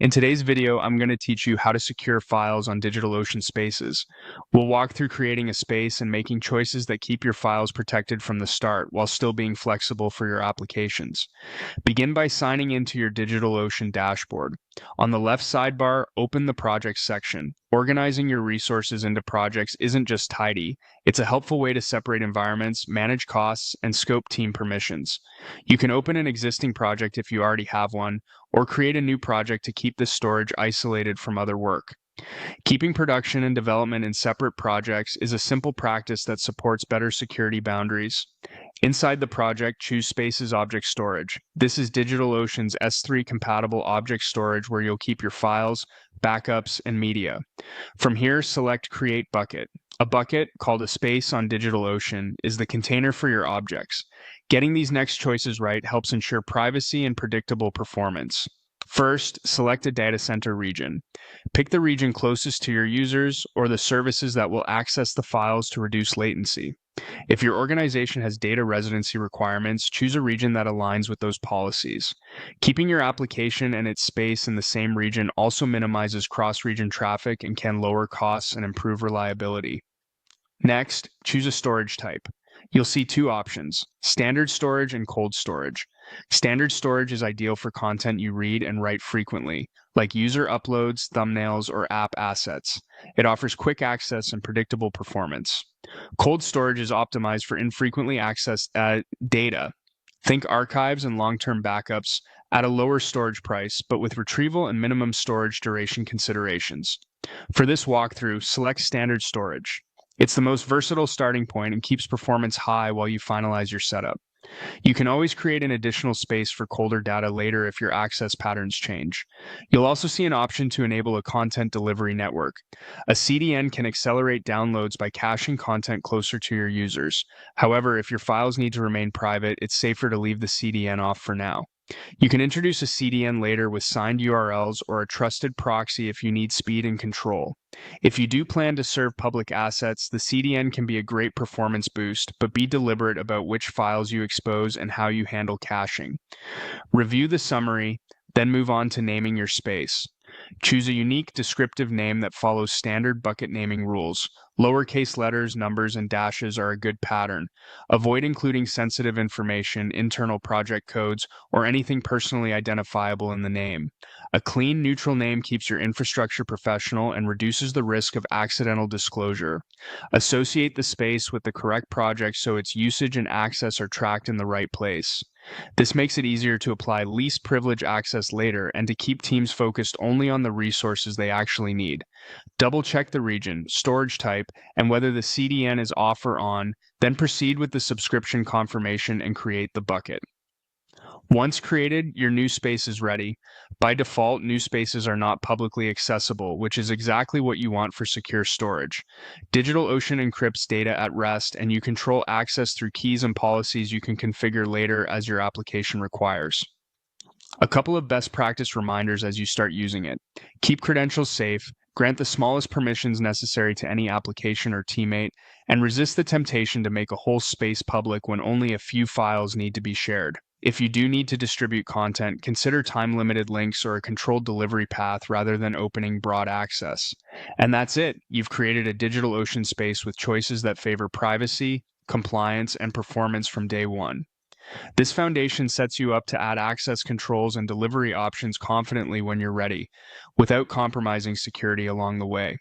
In today's video, I'm going to teach you how to secure files on DigitalOcean spaces. We'll walk through creating a space and making choices that keep your files protected from the start while still being flexible for your applications. Begin by signing into your DigitalOcean dashboard. On the left sidebar, open the Projects section. Organizing your resources into projects isn't just tidy, it's a helpful way to separate environments, manage costs, and scope team permissions. You can open an existing project if you already have one, or create a new project to keep this storage isolated from other work. Keeping production and development in separate projects is a simple practice that supports better security boundaries. Inside the project, choose Spaces Object Storage. This is DigitalOcean's S3 compatible object storage where you'll keep your files, backups, and media. From here, select Create Bucket. A bucket, called a space on DigitalOcean, is the container for your objects. Getting these next choices right helps ensure privacy and predictable performance. First, select a data center region. Pick the region closest to your users or the services that will access the files to reduce latency. If your organization has data residency requirements, choose a region that aligns with those policies. Keeping your application and its space in the same region also minimizes cross-region traffic and can lower costs and improve reliability. Next, choose a storage type. You'll see two options, standard storage and cold storage. Standard storage is ideal for content you read and write frequently, like user uploads, thumbnails, or app assets. It offers quick access and predictable performance. Cold storage is optimized for infrequently accessed data. Think archives and long-term backups at a lower storage price, but with retrieval and minimum storage duration considerations. For this walkthrough, select standard storage. It's the most versatile starting point and keeps performance high while you finalize your setup. You can always create an additional space for colder data later if your access patterns change. You'll also see an option to enable a content delivery network. A CDN can accelerate downloads by caching content closer to your users. However, if your files need to remain private, it's safer to leave the CDN off for now. You can introduce a CDN later with signed URLs or a trusted proxy if you need speed and control. If you do plan to serve public assets, the CDN can be a great performance boost, but be deliberate about which files you expose and how you handle caching. Review the summary, then move on to naming your space. Choose a unique descriptive name that follows standard bucket naming rules. Lowercase letters, numbers, and dashes are a good pattern. Avoid including sensitive information, internal project codes, or anything personally identifiable in the name. A clean, neutral name keeps your infrastructure professional and reduces the risk of accidental disclosure. Associate the space with the correct project so its usage and access are tracked in the right place. This makes it easier to apply least privilege access later and to keep teams focused only on the resources they actually need. Double-check the region, storage type, and whether the CDN is off or on, then proceed with the subscription confirmation and create the bucket. Once created, your new space is ready. By default, new spaces are not publicly accessible, which is exactly what you want for secure storage. DigitalOcean encrypts data at rest, and you control access through keys and policies you can configure later as your application requires. A couple of best practice reminders as you start using it. Keep credentials safe, grant the smallest permissions necessary to any application or teammate, and resist the temptation to make a whole space public when only a few files need to be shared. If you do need to distribute content, consider time-limited links or a controlled delivery path rather than opening broad access. And that's it. You've created a DigitalOcean space with choices that favor privacy, compliance, and performance from day one. This foundation sets you up to add access controls and delivery options confidently when you're ready, without compromising security along the way.